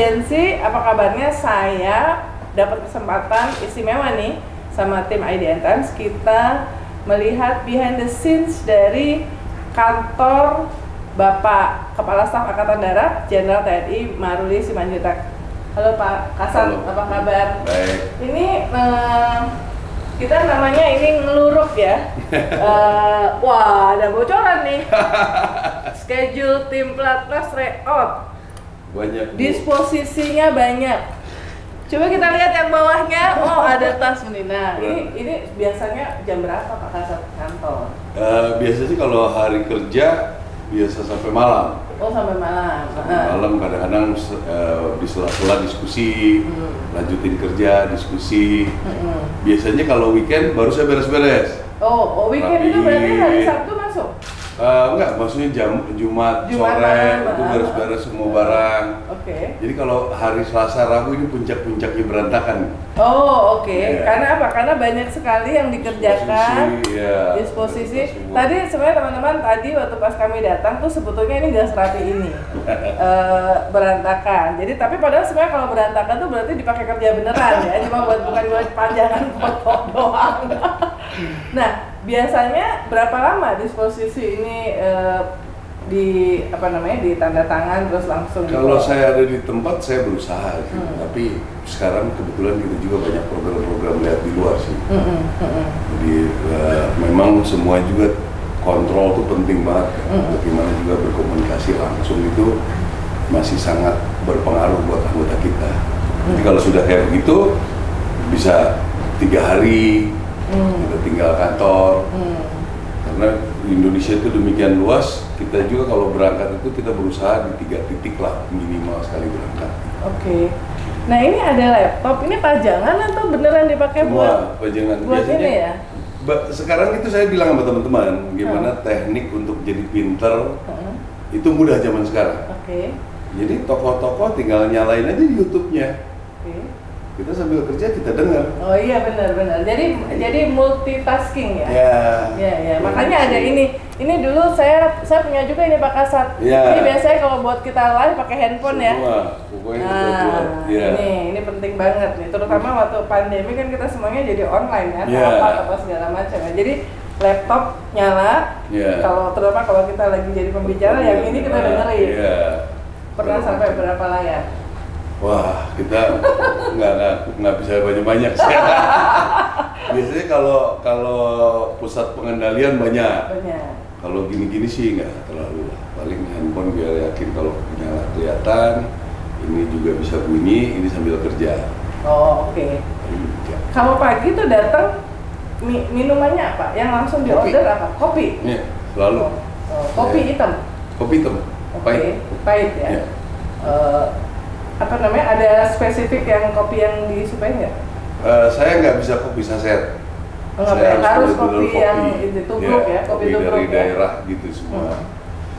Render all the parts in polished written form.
Agency, apa kabarnya? Saya dapat kesempatan istimewa nih sama tim IDN Times. Kita melihat behind the scenes dari kantor Bapak Kepala Staf Angkatan Darat Jenderal TNI Maruli Simanjuntak. Halo Pak Kasat, apa kabar? Baik. Ini kita namanya ini ngeluruk ya. Wah, ada bocoran nih. Schedule tim Platnas tryout. Banyak. Disposisinya banyak. Coba kita lihat yang bawahnya. Oh, ada tas nih. Nah, ini biasanya jam berapa Pak Kasat kantor? Biasanya sih kalau hari kerja biasa sampai malam. Oh, sampai malam. Malam kadang-kadang di sela-sela diskusi, lanjutin kerja, diskusi. Biasanya kalau weekend baru saya beres-beres. Oh, weekend itu berarti hari Sabtu masuk? Enggak, maksudnya Jumat sore itu beres-beres semua barang. Oke. Jadi kalau hari Selasa Rabu ini puncak-puncaknya berantakan. Oh, oke. Yeah. Karena apa? Karena banyak sekali yang dikerjakan. Disposisi. Tadi sebenarnya teman-teman tadi waktu pas kami datang tuh sebetulnya ini nggak serapi ini berantakan. Jadi tapi padahal sebenarnya kalau berantakan tuh berarti dipakai kerja beneran ya, cuma bukan buat panjangan foto doang. Nah, biasanya berapa lama disposisi ini di tanda tangan terus langsung? Kalau saya ada di tempat saya berusaha sih, tapi sekarang kebetulan kita juga banyak program-program lihat di luar sih. Jadi memang semua juga kontrol itu penting banget. Bagaimana juga berkomunikasi langsung itu masih sangat berpengaruh buat anggota kita. Jadi kalau sudah kayak begitu bisa 3 hari kita tinggal kantor. Karena Indonesia itu demikian luas, kita juga kalau berangkat itu kita berusaha di 3 titik lah minimal sekali berangkat. Oke. Nah ini ada laptop, ini pajangan atau beneran dipakai semua pajangan? Buat biasanya, ini ya? Sekarang itu saya bilang sama teman-teman, gimana teknik untuk jadi pinter itu mudah zaman sekarang. Oke. Jadi toko-toko tinggal nyalain aja YouTube-nya. Kita sambil kerja kita dengar. Oh iya benar. Jadi multitasking ya. Ya. Makanya ada ini. Ini dulu saya punya juga ini Pak Kasat. Ya. Ini biasanya kalau buat kita live pakai handphone ya. Pokoknya kita buat. Ya. Ini penting banget nih. Terutama waktu pandemi kan kita semuanya jadi online ya. Apa segala macam ya. Jadi laptop nyala. Terutama kalau kita lagi jadi pembicara, yang ini kita dengerin. Pernah sampai berapa layar? Wah, kita nggak bisa banyak-banyak sih. Biasanya kalau pusat pengendalian banyak. Kalau gini-gini sih nggak terlalu lah. Paling handphone biar yakin kalau nyala kelihatan. Ini juga bisa bunyi, ini sambil kerja. Oh, oke. Kalau pagi tuh datang minumannya apa? Yang langsung di order apa? Kopi. Iya, selalu. Kopi hitam. Kopi hitam. Pahit ya. Ada spesifik yang kopi yang disukai nggak? Saya nggak bisa kopi saset. Saya harus kopi yang ditubruk ya, kopi tubruk dari daerah gitu semua.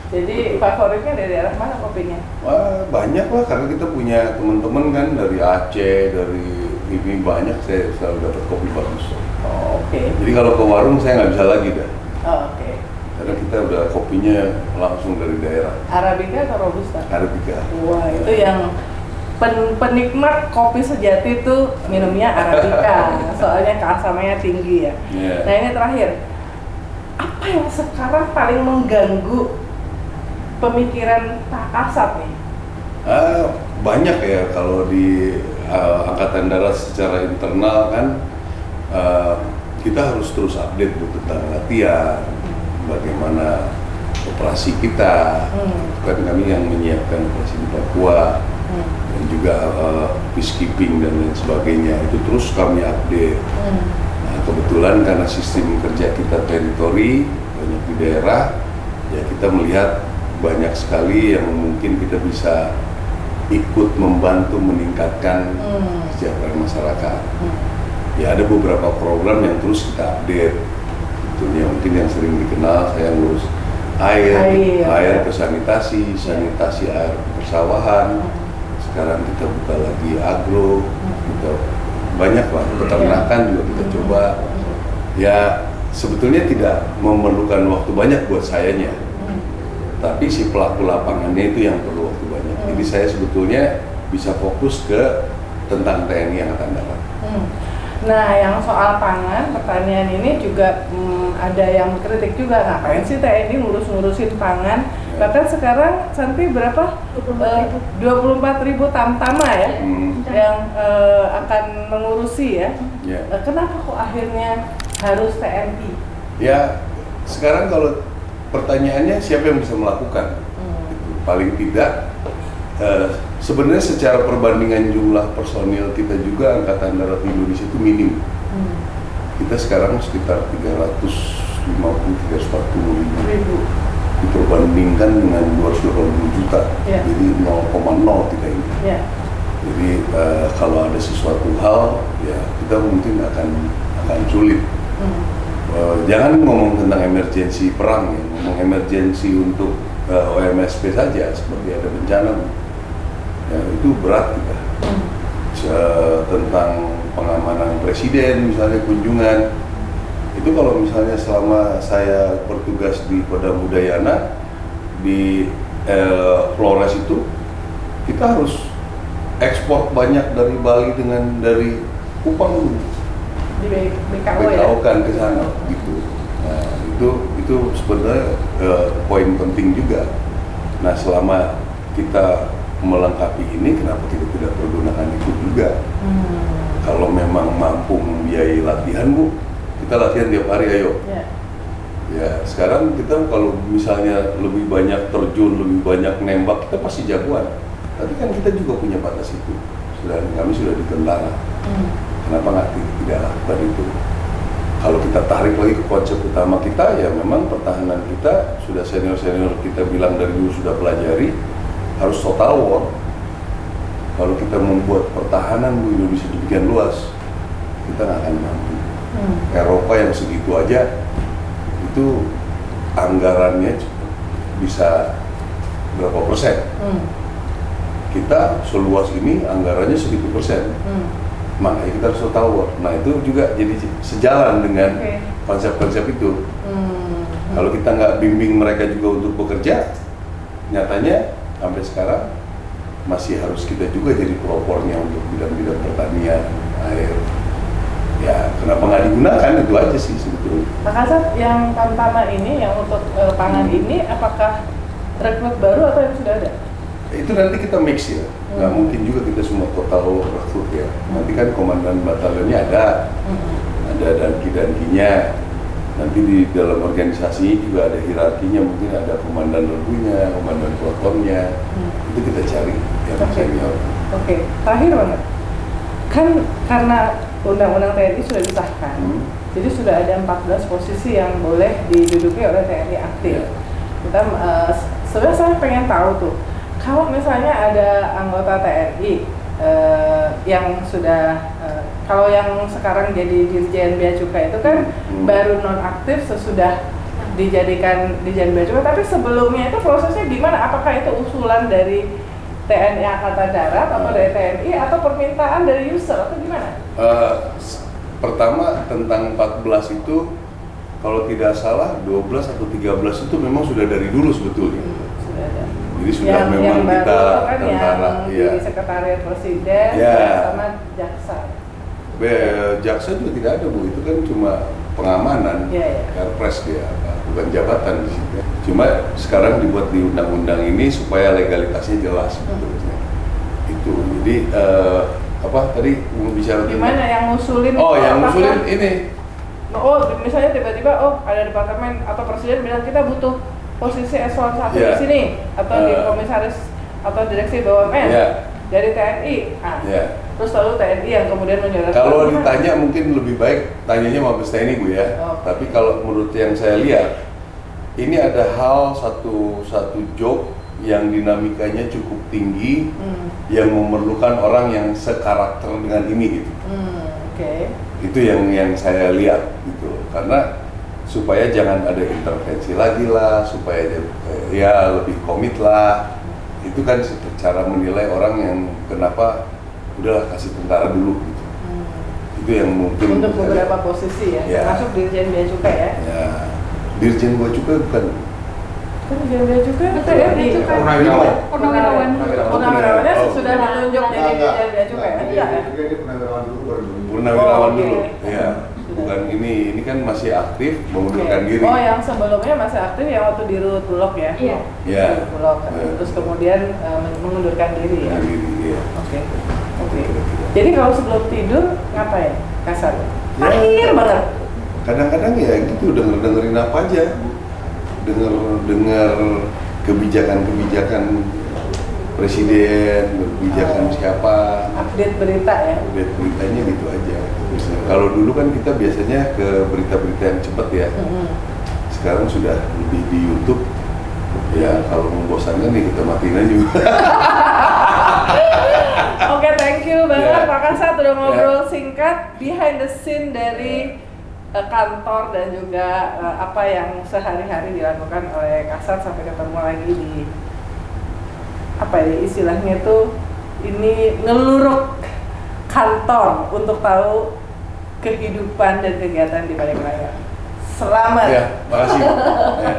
Jadi favoritnya dari daerah mana kopinya? Wah, banyak lah, karena kita punya teman-teman kan dari Aceh, dari ini banyak, saya selalu dapat kopi bagus. Oh, oke. Jadi kalau ke warung saya nggak bisa lagi dah. Oh, oke. Karena kita udah kopinya langsung dari daerah. Arabica atau Robusta? Arabica. Wah, itu yang penikmat kopi sejati itu minumnya Arabica, soalnya keasamannya tinggi ya. Nah ini terakhir, apa yang sekarang paling mengganggu pemikiran Pak Kasat nih? Banyak ya, kalau di Angkatan Darat secara internal kan kita harus terus update tentang latihan, bagaimana operasi kita. Kan kami yang menyiapkan operasi di Papua. Dan juga peacekeeping dan lain sebagainya, itu terus kami update. Nah, kebetulan karena sistem kerja kita teritori banyak di daerah, ya kita melihat banyak sekali yang mungkin kita bisa ikut membantu meningkatkan kesejahteraan masyarakat. Ya ada beberapa program yang terus kita update. Tentunya mungkin yang sering dikenal saya ngurus air ke sanitasi air persawahan. Sekarang kita buka lagi agro, kita banyak lah, peternakan juga kita coba. Ya sebetulnya tidak memerlukan waktu banyak buat sayanya, tapi si pelaku lapangannya itu yang perlu waktu banyak. Jadi saya sebetulnya bisa fokus ke tentang TNI Angkatan Darat. Nah, yang soal pangan, pertanian ini juga ada yang kritik juga, ngapain sih TNI ngurus-ngurusin pangan? Bahkan sekarang Santi berapa? 24.000 tamtama ya, yang akan mengurusi ya. Kenapa kok akhirnya harus TNI? Ya, sekarang kalau pertanyaannya siapa yang bisa melakukan? Paling tidak, sebenarnya secara perbandingan jumlah personil kita juga Angkatan Darat Indonesia itu minim. Kita sekarang sekitar 350-340 ribu diperbandingkan dengan 220 juta, jadi 0,0 tidak ini. Jadi kalau ada sesuatu hal, ya kita mungkin akan sulit. Jangan ngomong tentang emergensi perang ya, ngomong emergensi untuk OMSP saja, seperti ada bencana, ya, itu berat kita. Tentang pengamanan presiden, misalnya kunjungan, itu kalau misalnya selama dari bertugas di Kodam Udayana di Flores itu, kita harus ekspor banyak dari Bali dari Kupang di BKO kan ke sana gitu. Nah, itu sebenarnya poin penting juga. Nah, selama kita melengkapi ini, kenapa kita tidak pergunakan itu juga? Kalau memang mampu membiayai latihan, Bu, kita latihan tiap hari, ayo. Ya, sekarang kita kalau misalnya lebih banyak terjun, lebih banyak nembak, kita pasti jagoan. Tapi kan kita juga punya batas itu. Kami sudah di tentara. Kenapa tidak lakukan itu? Kalau kita tarik lagi ke konsep utama kita, ya memang pertahanan kita sudah senior-senior kita bilang dari dulu sudah pelajari, harus total war. Kalau kita membuat pertahanan di Indonesia demikian luas, kita nggak akan mampu. Eropa yang segitu aja, itu anggarannya bisa berapa persen? Kita seluas ini anggarannya segitu persen. Makanya kita harus tahu. Nah, itu juga jadi sejalan dengan konsep-konsep itu. Kalau kita nggak bimbing mereka juga untuk bekerja, nyatanya sampai sekarang masih harus kita juga jadi pelopornya untuk bidang-bidang pertanian, air. Ya, kenapa nggak digunakan, itu aja sih sebetulnya. Pak Kasat, yang Tamtama ini, yang untuk pangan ini, apakah rekrut baru atau yang sudah ada? Itu nanti kita mix ya, nggak mungkin juga kita semua total rekrut ya. Nanti kan komandan batalionnya ada danki-dankinya. Nanti di dalam organisasi juga ada hierarkinya, mungkin ada komandan regunya, komandan peletonnya. Itu kita cari yang senior. Terakhir banget, kan karena Undang-Undang TNI sudah disahkan, jadi sudah ada 14 posisi yang boleh diduduki oleh TNI aktif. Kita sebenarnya saya pengen tahu tuh, kalau misalnya ada anggota TNI yang sudah kalau yang sekarang jadi Dirjen Bea Cukai itu kan baru nonaktif sesudah dijadikan Dirjen Bea Cukai, tapi sebelumnya itu prosesnya gimana? Apakah itu usulan dari TNI Angkatan Darat atau dari TNI atau permintaan dari user atau gimana? Pertama tentang 14 itu, kalau tidak salah 12 atau 13 itu memang sudah dari dulu sebetulnya. Sudah ada. Jadi sudah memang kita kan tentara, yang di Sekretariat Presiden sama jaksa. Jaksa juga tidak ada, Bu. Itu kan cuma pengamanan, Perpres dia, bukan jabatan di situ. Cuma sekarang dibuat di undang-undang ini supaya legalitasnya jelas sebetulnya. Itu. Jadi apa tadi mau bicara gimana yang ngusulin? Yang ngusulin ini. Misalnya tiba-tiba ada departemen atau presiden bilang kita butuh posisi eselon 1 di sini atau di komisaris atau direksi BUMN dari TNI. Terus lalu TNI yang kemudian menyodorkan. Kalau ditanya mungkin lebih baik tanyanya Mabes TNI, Bu ya. Tapi kalau menurut yang saya lihat, ini ada hal satu job yang dinamikanya cukup tinggi, yang memerlukan orang yang sekarakter dengan ini gitu. Itu yang saya lihat gitu. Karena supaya jangan ada intervensi lagi lah, supaya ya lebih komit lah. Itu kan cara menilai orang yang kenapa udahlah kasih tentara dulu gitu. Itu yang mungkin untuk beberapa posisi ya, termasuk Dirjen Bea Cukai ya. Dirjen Bea Cukai bukan Kan dia juga Betul, TNI. Bea Cukai. Purnawirawan. Purnawirawan. Purnawirawannya Oh. sudah ditunjuk jadi Dirjen Bea Cukai. Enggak ya? Dia purnawirawan dulu baru dulu. Purnawirawan Oh, oke. dulu. Iya. Bukan ini kan masih aktif mengundurkan Oke. diri. Oh, yang sebelumnya masih aktif yang waktu di Rut Bulog ya? Iya. Iya. Di Rut Bulog. Iya. Terus kemudian mengundurkan diri ya? Mengundurkan diri, iya. Oke. Oke. Jadi kalau sebelum tidur ngapain? Kasar. Akhir banget. Kadang-kadang ya gitu dengerin apa aja. Dengar kebijakan presiden, kebijakan siapa. Update berita ya? Update beritanya gitu aja. Misalnya, kalau dulu kan kita biasanya ke berita-berita yang cepat ya. Sekarang sudah lebih di YouTube. Ya kalau membosankan nih kita matiin aja. Oke, thank you banget Ya. Pak Kasat udah ngobrol singkat behind the scene dari kantor dan juga apa yang sehari-hari dilakukan oleh Kasat sampai ketemu lagi di apa ya istilahnya tuh ini ngeluruk kantor untuk tahu kehidupan dan kegiatan di balik layar. Selamat. Ya, makasih. Ya.